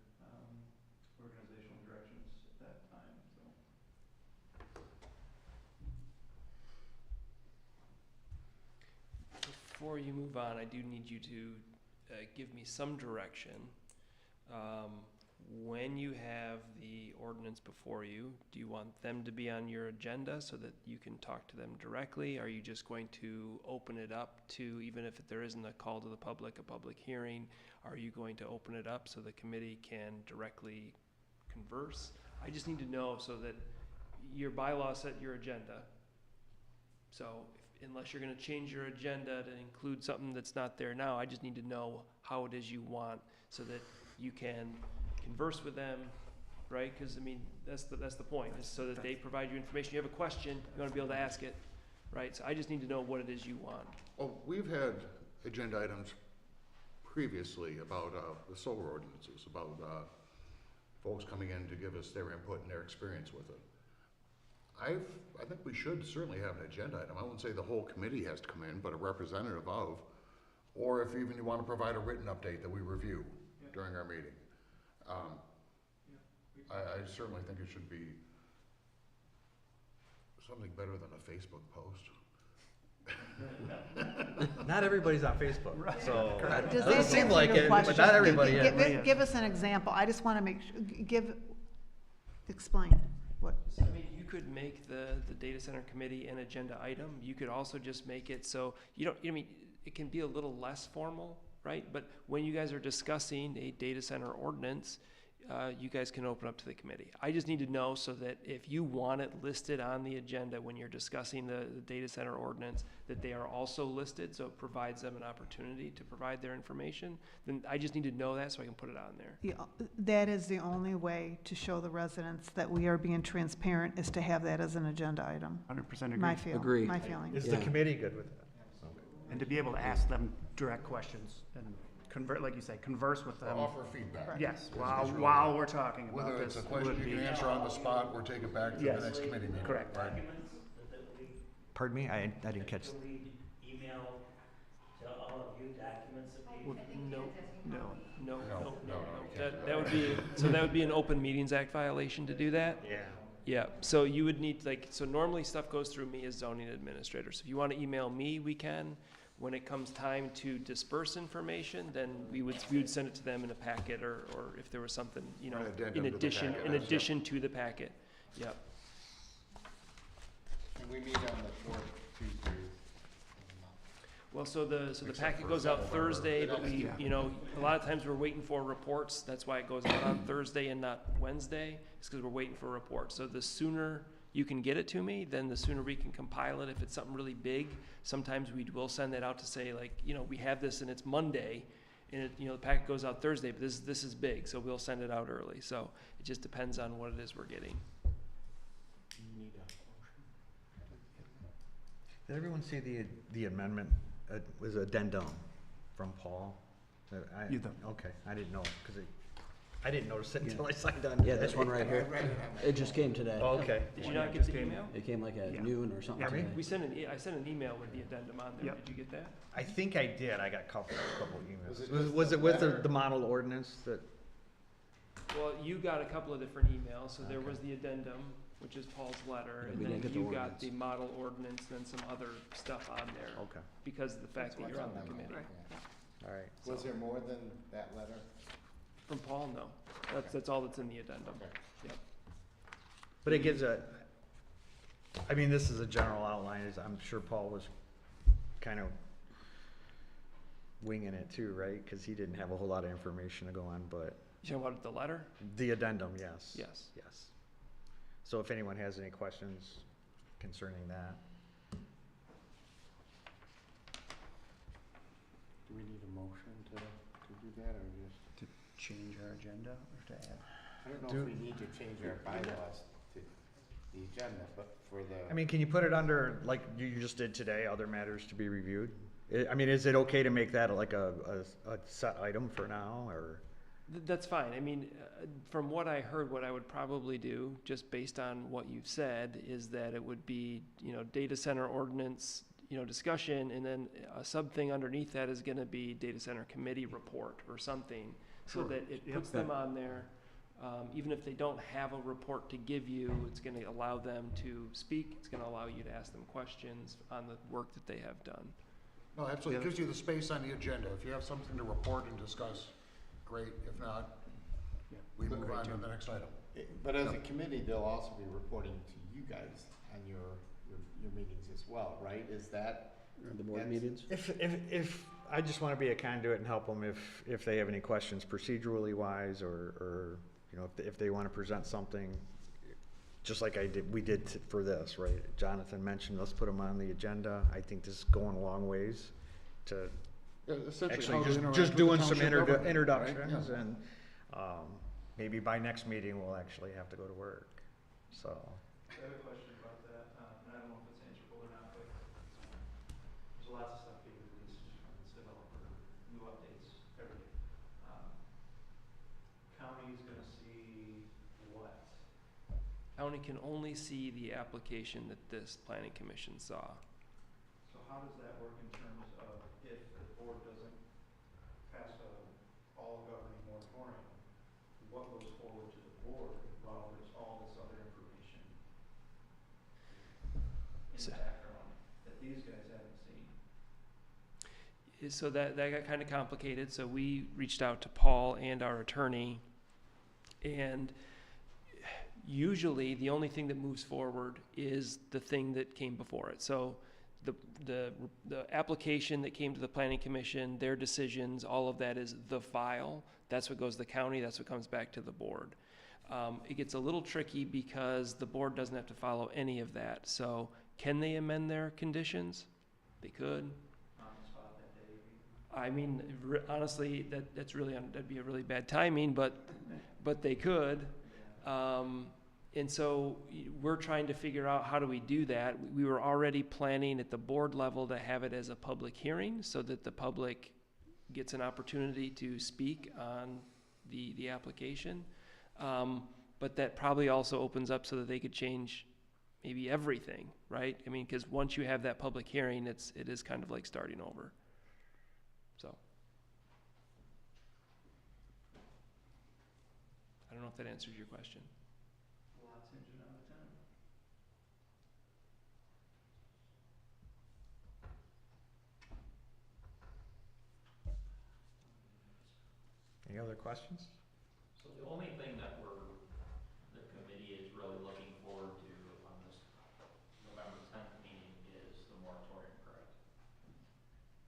K: organizational directions at that time, so.
E: Before you move on, I do need you to give me some direction. When you have the ordinance before you, do you want them to be on your agenda so that you can talk to them directly? Are you just going to open it up to, even if there isn't a call to the public, a public hearing, are you going to open it up so the committee can directly converse? I just need to know so that your bylaw set your agenda. So unless you're gonna change your agenda to include something that's not there now, I just need to know how it is you want so that you can converse with them, right? Cause I mean, that's the point, is so that they provide you information. You have a question, you wanna be able to ask it, right? So I just need to know what it is you want.
C: Well, we've had agenda items previously about the solar ordinances, about folks coming in to give us their input and their experience with it. I think we should certainly have an agenda item. I wouldn't say the whole committee has to come in, but a representative of, or if even you want to provide a written update that we review during our meeting. I certainly think it should be something better than a Facebook post.
F: Not everybody's on Facebook, so it
H: Does
F: doesn't
H: that
F: seem
H: answer
F: like
H: your
F: it, but
H: question?
F: not everybody is.
H: Give us an example. I just want to make, explain what.
E: So, I mean, you could make the data center committee an agenda item. You could also just make it so you don't, I mean, it can be a little less formal, right? But when you guys are discussing a data center ordinance, you guys can open up to the committee. I just need to know so that if you want it listed on the agenda when you're discussing the data center ordinance, that they are also listed, so it provides them an opportunity to provide their information. Then I just need to know that so I can put it on there.
H: Yeah, that is the only way to show the residents that we are being transparent, is to have that as an agenda item.
A: 100%
H: My
A: agree.
J: Agree.
H: My feeling.
F: Is the committee good with that?
A: And to be able to ask them direct questions and convert, like you say, converse with them.
C: Offer feedback.
A: Yes,
C: It's
A: while,
C: really-
A: while we're talking about
C: Whether
A: this.
C: it's a question
A: would
C: you can
A: be-
C: answer on the spot or take it back to the
A: Yes.
C: next committee meeting.
A: Correct.
C: Right?
M: Documents that we,
F: Pardon me, I didn't catch.
M: that we email to all of you, documents that we.
E: Well, no, no, no,
C: No,
E: no,
C: no,
E: no.
C: you can't.
E: That would be, so that would be an Open Meetings Act violation to do that?
F: Yeah.
E: Yeah, so you would need, like, so normally stuff goes through me as zoning administrator. So if you want to email me, we can. When it comes time to disperse information, then we would send it to them in a packet, or if there was something, you know,
C: An addendum
E: in
C: to the
E: addition,
C: packet,
E: in
C: yes.
E: addition to the packet. Yep.
B: And we meet on the 4th Tuesdays.
E: Well, so the
C: Except
E: packet
C: for
E: goes out
C: November.
E: Thursday, but we,
A: Yeah.
E: you know, a lot of times we're waiting for reports. That's why it goes out on Thursday and not Wednesday. It's because we're waiting for reports. So the sooner you can get it to me, then the sooner we can compile it. If it's something really big, sometimes we will send that out to say, like, you know, we have this and it's Monday, and it, you know, the packet goes out Thursday, but this is big, so we'll send it out early. So it just depends on what it is we're getting.
F: Did everyone see the amendment, was addendum from Paul?
A: You don't.
F: Okay, I didn't know, because I didn't notice it until I signed on.
J: Yeah, this one right here. It just came today.
F: Oh, okay.
E: Did you not get the email?
J: It came like at
A: Yeah.
J: noon or something
A: Yeah,
J: today.
E: We sent I sent an email with the addendum on there.
A: Yep.
E: Did you get that?
F: I think I did, I got a couple
B: Was
F: emails.
B: it just
F: Was
B: the
F: it with
B: letter?
F: the model ordinance that,
E: Well, you got a couple of different emails, so there
F: Okay.
E: was the addendum, which is Paul's letter,
J: Yeah,
E: and
J: we
E: then
J: didn't get the
E: you got
J: ordinance.
E: the model ordinance, and then some other stuff on there,
F: okay,
E: because of the fact that
B: That's
E: you're on
B: what's
E: the
B: on the
E: committee.
B: letter.
F: all right.
B: Was there more than that letter?
E: From Paul, no. That's all that's in the addendum.
B: Okay.
E: Yep.
F: But it gives I mean, this is a general outline, I'm sure Paul was kind of winging it too, right? Because he didn't have a whole lot of information to go on, but
E: You talking about the letter?
F: the addendum, yes.
E: Yes.
F: Yes. So if anyone has any questions concerning that.
B: Do we need a motion to do that, or just?
A: To change our agenda or to add?
B: I don't know if we need to change our bylaws to the agenda, but for the.
F: I mean, can you put it under, like you just did today, other matters to be reviewed? I mean, is it okay to make that like a set item for now, or?
E: That's fine. I mean, from what I heard, what I would probably do, just based on what you've said, is that it would be, you know, data center ordinance, you know, discussion, and then a sub thing underneath that is gonna be data center committee report or something, so
A: Sure.
E: that it
A: Yep.
E: puts them on there. Even if they don't have a report to give you, it's gonna allow them to speak, it's gonna allow you to ask them questions on the work that they have done.
C: No, absolutely. It gives you the space on the agenda. If you have something to report and discuss, great. If not,
A: Yeah.
C: we
A: Look
C: move
A: great
C: on to
A: too.
C: the next item.
B: But as a committee, they'll also be reporting to you guys on your meetings as well, right? Is that?
J: Or the board
B: That's-
J: meetings.
F: If, I just want to be a conduit and help them if they have any questions procedurally wise, or, you know, if they want to present something, just like we did for this, right? Jonathan mentioned, let's put them on the agenda. I think this is going a long ways to actually just doing some introductions, and, maybe by next meeting, we'll actually have to go to work, so.
K: I have a question about that, and I don't know if it's answerable or not, but there's lots of stuff being released from this developer, new updates, everything. County's gonna see what?
E: County can only see the application that this planning commission saw.
K: So how does that work in terms of if the board doesn't pass a all governing moratorium, what goes forward to the board
E: So-
K: the background that these guys haven't seen?
E: So that got kind of complicated, so we reached out to Paul and our attorney, and usually the only thing that moves forward is the thing that came before it. So the application that came to the planning commission, their decisions, all of that is the file. That's what goes to the county, that's what comes back to the board. It gets a little tricky because the board doesn't have to follow any of that. So can they amend their conditions? They could.
K: On the spot that day?
E: I mean, honestly, that'd be a really bad timing, but they could. And so we're trying to figure out how do we do that. We were already planning at the board level to have it as a public hearing so that the public gets an opportunity to speak on the application. But that probably also opens up so that they could change maybe everything, right? I mean, because once you have that public hearing, it is kind of like starting over. So. I don't know if that answers your question.
K: Lots hinging on the tenant.
F: Any other questions?
O: So the only thing that the committee is really looking forward to on this November 10th meeting is the moratorium, correct?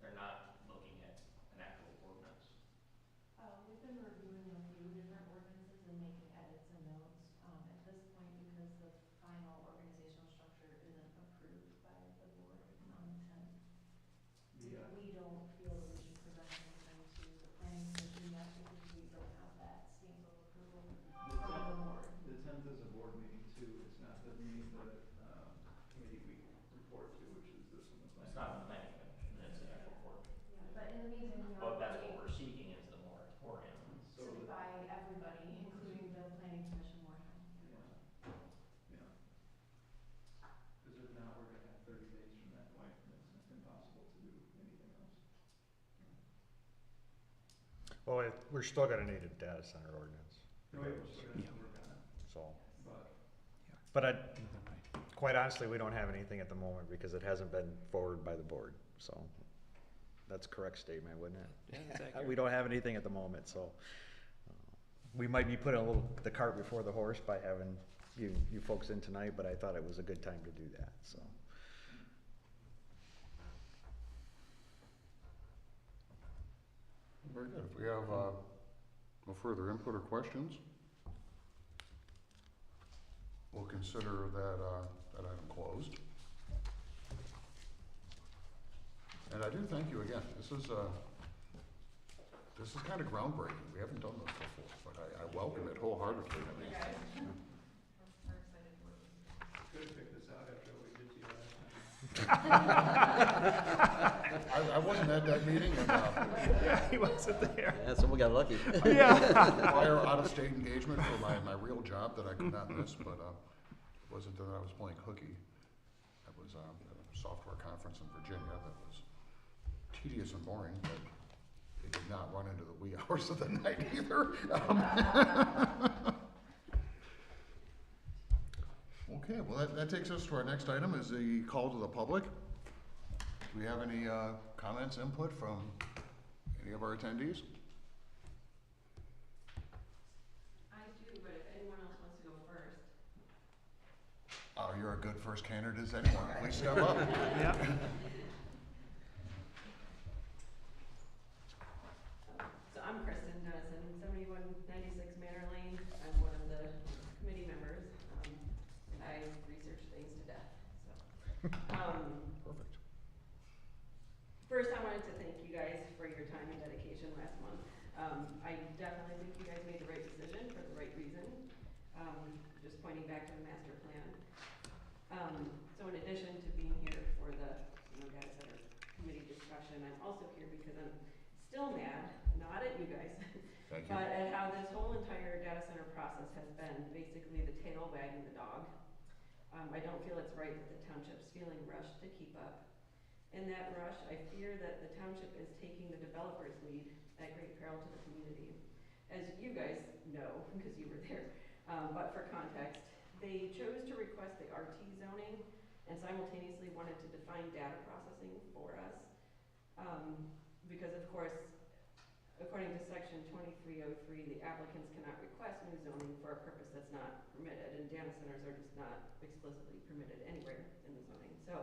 O: They're not looking at an actual ordinance.
L: We've been reviewing a few different ordinances and making edits and notes. At this point, because the final organizational structure isn't approved by the board on the 10th, we don't feel that we should present anything to the planning commission yet because we don't have that stamp of approval from the board.
K: The 10th is a board meeting too, it's not the meeting that, committee we report to, which is this one, the planning.
O: It's not the planning commission, it's the actual board.
L: Yeah, but in the meantime, we
O: But
L: are
O: that's
L: waiting
O: what we're seeking is the moratorium.
K: So
L: to buy everybody, including the planning commission, more time.
K: Yeah. Because if not, we're gonna have 30 days from that point, and it's impossible to do anything else.
F: Well, we're still gonna need a data center ordinance.
K: No, we're still gonna have to work on it,
F: So,
K: but
F: quite honestly, we don't have anything at the moment because it hasn't been forwarded by the board, so. That's a correct statement, wouldn't it?
E: Yeah, that's accurate.
F: We don't have anything at the moment, so. We might be putting the cart before the horse by having you folks in tonight, but I thought it was a good time to do that, so.
C: Very good. If we have no further input or questions, we'll consider that item closed. And I do thank you again. This is kind of groundbreaking. We haven't done this before, but I welcome it wholeheartedly.
N: We're excited for it.
K: could have figured this out after what we did to you last time.
C: I wasn't at that meeting, and
A: He wasn't there.
J: Yeah, someone got lucky.
C: prior out-of-state engagement for my real job that I could not miss, but it wasn't that I was playing hooky. I was at a software conference in Virginia that was tedious and boring, but it did not run into the wee hours of the night either. Okay, well, that takes us to our next item, is the call to the public. Do we have any comments, input from any of our attendees?
N: I do, but if anyone else wants to go first.
C: Oh, you're a good first candidate as anyone. Please step up.
A: Yeah.
N: So I'm Kristen Dennison, 7196 Manor Lane. I'm one of the committee members. And I research things to death, so.
C: Perfect.
N: First, I wanted to thank you guys for your time and dedication last month. I definitely think you guys made the right decision for the right reason. Just pointing back to the master plan. So in addition to being here for the, data center committee discussion, I'm also here because I'm still mad, not at you guys,
C: Thank you.
N: but at how this whole entire data center process has been basically the tail wagging the dog. I don't feel it's right that the township's feeling rushed to keep up. In that rush, I fear that the township is taking the developer's lead at great peril to the community. As you guys know, because you were there, but for context, they chose to request the RT zoning and simultaneously wanted to define data processing for us. Because of course, according to section 2303, the applicants cannot request new zoning for a purpose that's not permitted, and data centers are just not explicitly permitted anywhere in the zoning. So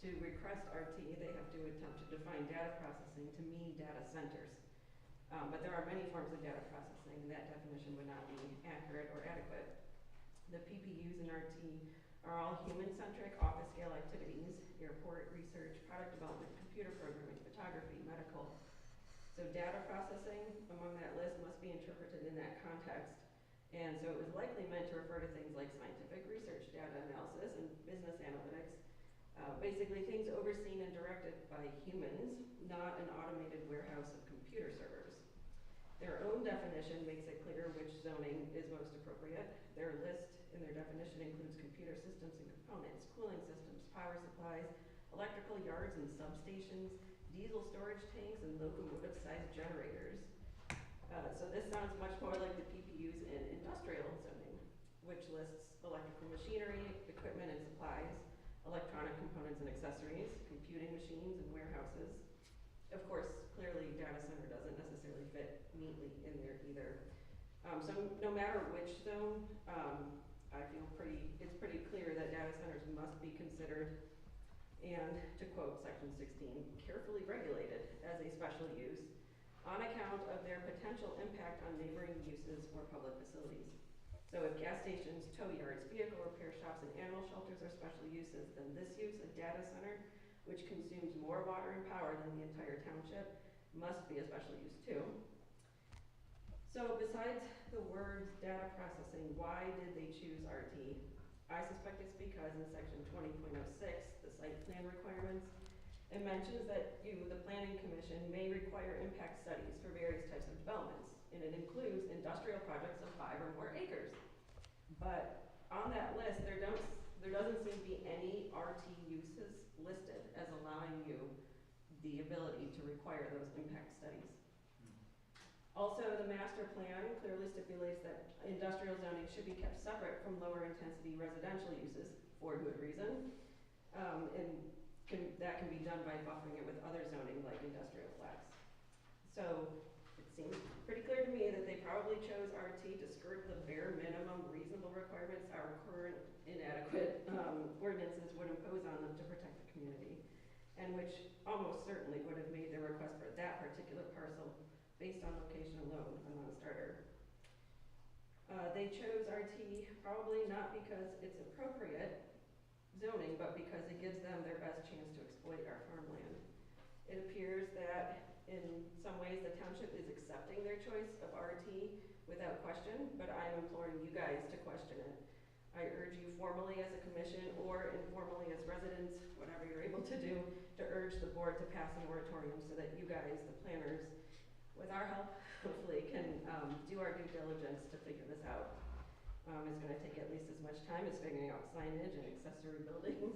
N: to request RT, they have to attempt to define data processing to mean data centers. But there are many forms of data processing, and that definition would not be accurate or adequate. The PPUs in RT are all human-centric office-scale activities: airport research, product development, computer programming, photography, medical. So data processing among that list must be interpreted in that context. And so it was likely meant to refer to things like scientific research, data analysis, and business analytics. Basically things overseen and directed by humans, not an automated warehouse of computer servers. Their own definition makes it clear which zoning is most appropriate. Their list in their definition includes computer systems and components, cooling systems, power supplies, electrical yards and substations, diesel storage tanks, and locomotive-sized generators. So this sounds much more like the PPUs in industrial zoning, which lists electrical machinery, equipment and supplies, electronic components and accessories, computing machines and warehouses. Of course, clearly data center doesn't necessarily fit neatly in there either. So no matter which zone, I feel it's pretty clear that data centers must be considered, and to quote section 16, carefully regulated as a special use on account of their potential impact on neighboring uses or public facilities. So if gas stations, tow yards, vehicle repair shops, and animal shelters are special uses, then this use, a data center, which consumes more water and power than the entire township, must be a special use too. So besides the words data processing, why did they choose RT? I suspect it's because in section 20.06, the site plan requirements, it mentions that the planning commission, may require impact studies for various types of developments, and it includes industrial projects of 5 or more acres. But on that list, there doesn't seem to be any RT uses listed as allowing you the ability to require those impact studies. Also, the master plan clearly stipulates that industrial zoning should be kept separate from lower intensity residential uses for good reason. That can be done by buffering it with other zoning like industrial flats. So it seems pretty clear to me that they probably chose RT to skirt the bare minimum reasonable requirements our current inadequate ordinances would impose on them to protect the community, and which almost certainly would have made their request for that particular parcel based on location alone a non-starter. They chose RT probably not because it's appropriate zoning, but because it gives them their best chance to exploit our farmland. It appears that in some ways the township is accepting their choice of RT without question, but I'm imploring you guys to question it. I urge you formally as a commission or informally as residents, whatever you're able to do, to urge the board to pass a moratorium so that you guys, the planners, with our help, hopefully, can do our due diligence to figure this out. It's going to take at least as much time as figuring out signage and accessory buildings,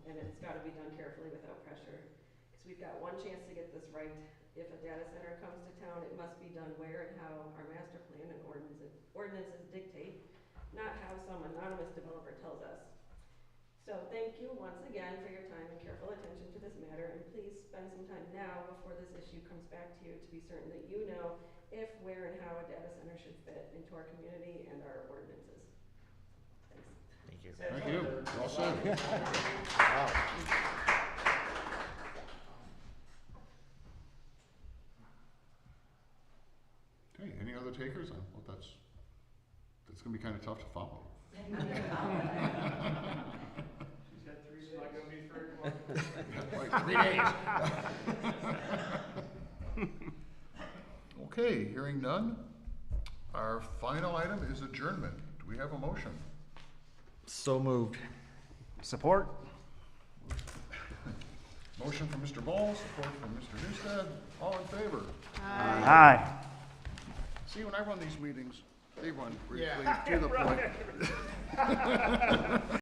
N: and it's got to be done carefully without pressure. Because we've got one chance to get this right. If a data center comes to town, it must be done where and how our master plan and ordinances dictate, not how some anonymous developer tells us. So thank you once again for your time and careful attention to this matter, and please spend some time now before this issue comes back to you to be certain that you know if, where, and how a data center should fit into our community and our ordinances. Thanks.
F: Thank you.
C: Thank you. Well said. Okay, any other takers? Well, that's gonna be kind of tough to follow.
I: She's got 3, so not gonna be very long.
C: Like 3 days. Okay, hearing none. Our final item is adjournment. Do we have a motion?
F: So moved.
A: Support?
C: Motion from Mr. Ball, support from Mr. Newstead. All in favor?
A: Aye.
C: See, when I run these meetings, they run briefly to the point.